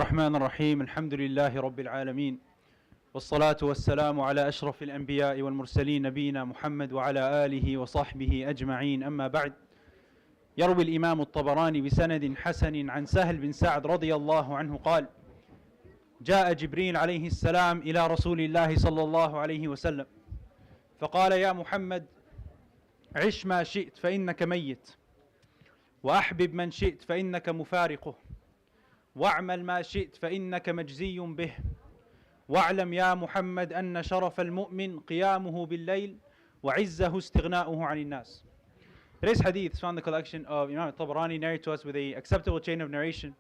الرحمن الرحيم الحمد لله رب العالمين والصلاة والسلام على أشرف الأنبياء والمرسلين نبينا محمد وعلى آله وصحبه أجمعين أما بعد. يروي الإمام الطبراني بسند حسن عن سهل بن سعد رضي الله عنه قال: جاء جبريل عليه السلام إلى رسول الله صلى الله عليه وسلم فقال: يا محمد، عش ما شئت فإنك ميت، وأحبب من شئت فإنك مفارقه، واعمل ما شئت فإنك مجزي به، واعلم يا محمد أن شرف المؤمن قيامه بالليل وعزه استغناؤه عن الناس. Today's hadith is found in the collection of Imam al-Tabarani, narrated to us with a acceptable chain of narration,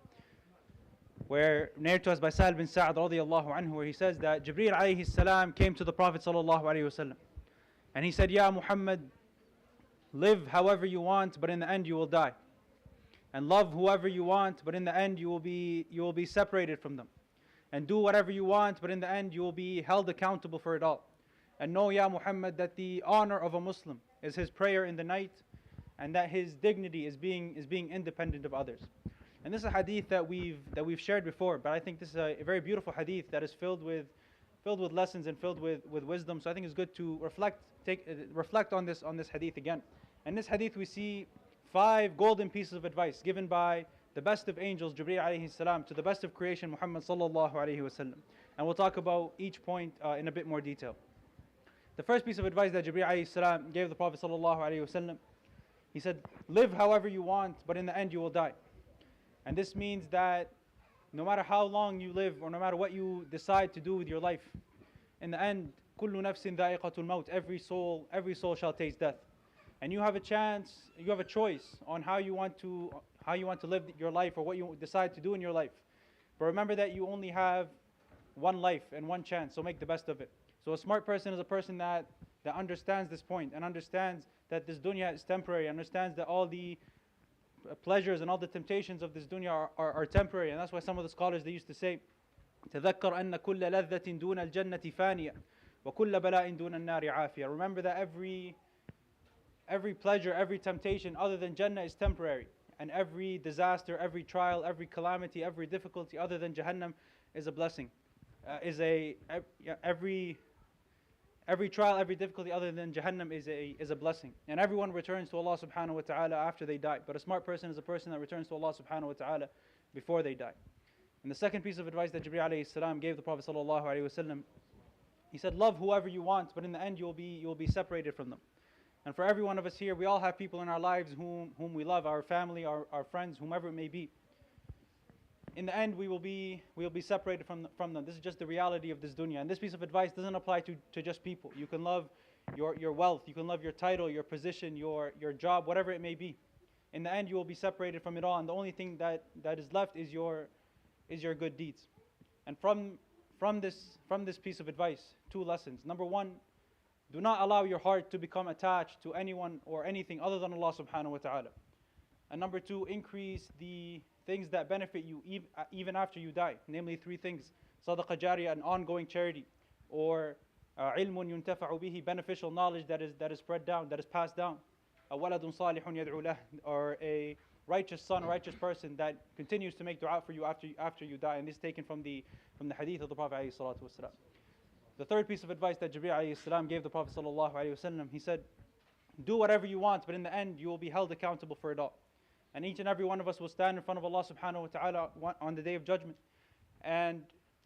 where narrated to us by Sa'al bin Sa'ad radiyallahu anhu, where he says that Jibreel alayhi salam came to the Prophet sallallahu alayhi wasallam, and he said, Ya Muhammad, live however you want, but in the end you will die. And love whoever you want, but in the end you will be separated from them. And do whatever you want, but in the end you will be held accountable for it all. And know, Ya Muhammad, that the honor of a Muslim is his prayer in the night, and that his dignity is being independent of others. And this is a hadith that we've shared before, but I think this is a very beautiful hadith that is filled with lessons and filled with wisdom. So I think it's good to reflect on this hadith again. In this hadith we see 5 golden pieces of advice given by the best of angels, Jibreel alayhi salam, to the best of creation, Muhammad sallallahu alayhi wasallam. And we'll talk about each point in a bit more detail. The first piece of advice that Jibreel alayhi salam gave the Prophet sallallahu alayhi wasallam, he said, live however you want, but in the end you will die. And this means that no matter how long you live, or no matter what you decide to do with your life, in the end, كُلُّ نَفْسٍ ذَائِقَةُ الْمَوْتِ, every soul shall taste death. And you have a choice on how you want to live your life, or what you decide to do in your life. But remember that you only have one life and one chance, so make the best of it. So a smart person is a person that understands this point, and understands that this dunya is temporary, understands that all the pleasures and all the temptations of this dunya are temporary. And that's why some of the scholars, they used to say, تذكر أن كل لذة دون الجنة فانية وكل بلاء دون النار عافية. Remember that every pleasure, every temptation other than Jannah is temporary. And every disaster, every trial, every calamity, every difficulty other than Jahannam is a blessing. Every trial, every difficulty other than Jahannam is a blessing. And everyone returns to Allah subhanahu wa ta'ala after they die. But a smart person is a person that returns to Allah subhanahu wa ta'ala before they die. And the second piece of advice that Jibreel alayhi salam gave the Prophet sallallahu alayhi wasallam, he said, love whoever you want, but in the end you will be separated from them. And for every one of us here, we all have people in our lives whom we love, our family, our friends, whomever it may be. In the end, we will be separated from them. This is just the reality of this dunya. And this piece of advice doesn't apply to just people. You can love your wealth, you can love your title, your position, your job, whatever it may be. In the end, you will be separated from it all, and the only thing that is left is your good deeds. And from this piece of advice, 2 lessons. Number 1, do not allow your heart to become attached to anyone or anything other than Allah subhanahu wa ta'ala. And number 2, increase the things that benefit you even after you die. Namely 3 things: sadaqah jariyah, an ongoing charity, or ilmun yuntafa'u bihi, beneficial knowledge that is spread down, that is passed down. A waladun salihun yad'u lah, or a righteous son, a righteous person that continues to make dua for you after you die. And this is taken from the hadith of the Prophet alayhi salatu wasalam. The third piece of advice that Jibreel alayhi salam gave the Prophet sallallahu alayhi wasallam, he said, do whatever you want, but in the end you will be held accountable for it all. And each and every one of us will stand in front of Allah subhanahu wa ta'ala on the day of judgment. And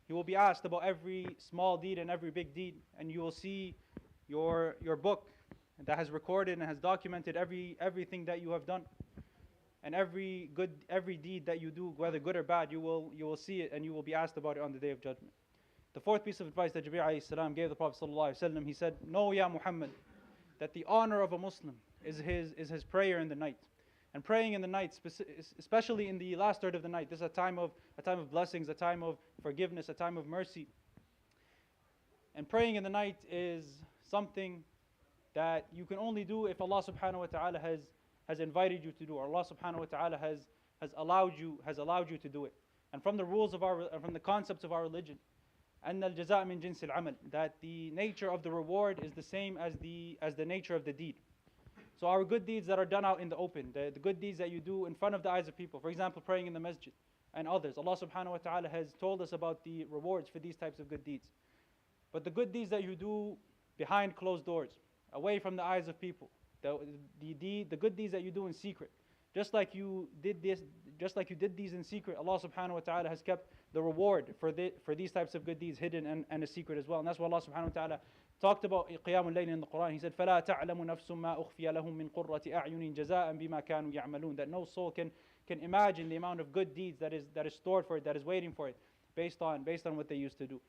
He will be asked about every small deed and every big deed. And you will see your book that has recorded and has documented everything that you have done. And every deed that you do, whether good or bad, you will see it, and you will be asked about it on the day of judgment. The fourth piece of advice that Jibreel alayhi salam gave the Prophet sallallahu alayhi wasallam, he said, know, Ya Muhammad, that the honor of a Muslim is his prayer in the night. And praying in the night, especially in the last third of the night, this is a time of blessings, a time of forgiveness, a time of mercy. And praying in the night is something that you can only do if Allah subhanahu wa ta'ala has invited you to do, or Allah subhanahu wa ta'ala has allowed you to do it. And from the rules from the concepts of our religion, أن الجزاء من جنس العمل, that the nature of the reward is the same as the nature of the deed. So our good deeds that are done out in the open, the good deeds that you do in front of the eyes of people, for example, praying in the masjid, and others. Allah subhanahu wa ta'ala has told us about the rewards for these types of good deeds. But the good deeds that you do behind closed doors, away from the eyes of people, the good deeds that you do in secret, just like you did these in secret, Allah subhanahu wa ta'ala has kept the reward for these types of good deeds hidden and a secret as well. And that's what Allah subhanahu wa ta'ala talked about Qiyamul Layl in the Quran. He said, فَلَا تَعْلَمُ نَفْسٌ مَا أُخْفِيَ لَهُم مِّن قُرَّةِ أَعْيُنٍ جَزَاءً بِمَا كَانُوا يَعْمَلُونَ. That no soul can imagine the amount of good deeds that is stored for it, that is waiting for it, based on what they used to do.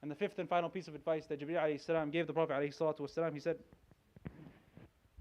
And the fifth and final piece of advice that Jibreel alayhi salam gave the Prophet alayhi salatu wasalam, he said,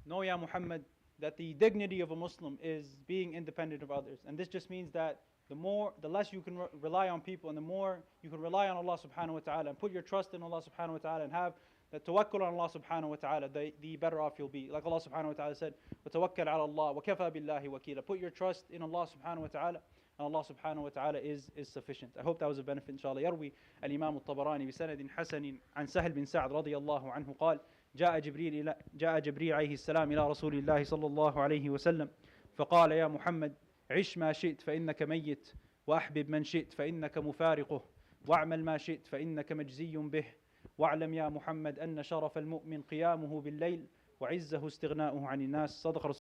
"Know, Ya Muhammad, that the dignity of a Muslim is being independent of others." And this just means that the less you can rely on people, and the more you can rely on Allah subhanahu wa ta'ala and put your trust in Allah subhanahu wa ta'ala and have the tawakkul on Allah subhanahu wa ta'ala, the better off you'll be. Like Allah subhanahu wa ta'ala said, وَتَوَكَّلْ عَلَى اللَّهِ وَكَفَى بِاللَّهِ وَكِيلًا. Put your trust in Allah subhanahu wa ta'ala, and Allah subhanahu wa ta'ala is sufficient. I hope that was a benefit, inshallah. يروي الإمام الطبراني بسند حسن عن سهل بن سعد رضي الله عنه قال: جاء جبريل عليه السلام إلى رسول الله صلى الله عليه وسلم فقال: يا محمد، عش ما شئت فإنك ميت، وأحبب من شئت فإنك مفارقه، واعمل ما شئت فإنك مجزي به، واعلم يا محمد أن شرف المؤمن قيامه بالليل وعزه استغناؤه عن الناس. صدق رسول